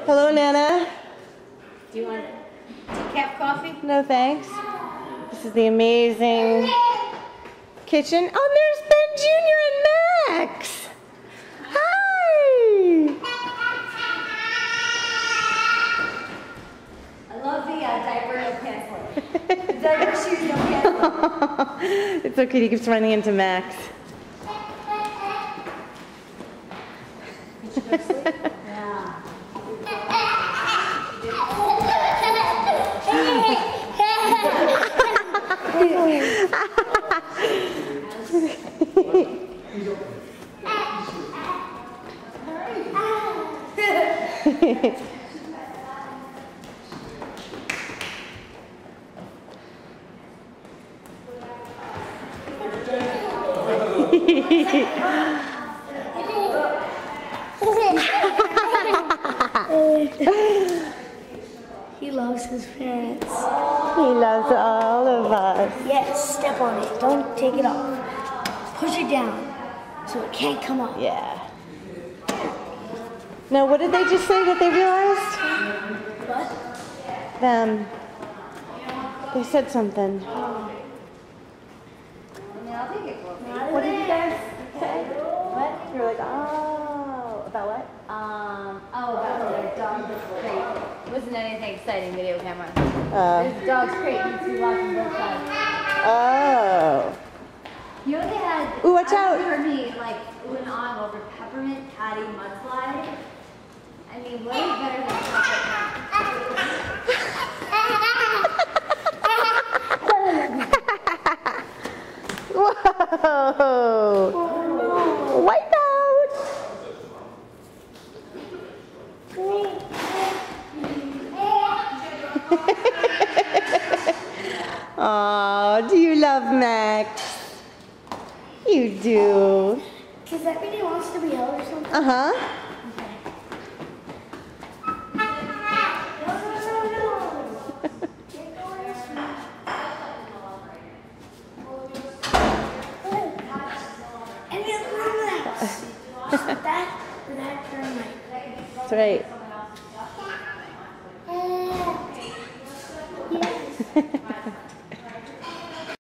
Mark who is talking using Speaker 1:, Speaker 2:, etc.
Speaker 1: Hello, Nana.
Speaker 2: Do you want decaf coffee?
Speaker 1: No, thanks. This is the amazing kitchen. Oh, there's Ben Jr. and Max. Hi.
Speaker 2: I love the diaper no pants look. The diaper shoes no pants look.
Speaker 1: It's okay, he keeps running into Max.
Speaker 2: Yeah.
Speaker 3: He loves his parents.
Speaker 1: He loves all of us.
Speaker 3: Yes, step on it. Don't take it off. Push it down so it can't come up.
Speaker 1: Yeah. Now, what did they just say that they realized?
Speaker 3: What?
Speaker 1: They said something. What did you guys say? What? You were like, oh, about what?
Speaker 2: About the dog crate. It wasn't anything exciting, video camera.
Speaker 1: Oh.
Speaker 2: This dog's crate needs to be locked on both sides.
Speaker 1: Oh.
Speaker 2: You know they had.
Speaker 1: Ooh, watch out.
Speaker 2: I heard me like ooh and ah over peppermint patty mudslide. I mean, what is better than chocolate?
Speaker 1: Whoa. Wipe out. Aw, do you love Max? You do.
Speaker 3: Does that mean he wants to be held or something?
Speaker 1: Uh-huh.
Speaker 3: And the other one that turn right.
Speaker 1: That's right.
Speaker 3: Yes.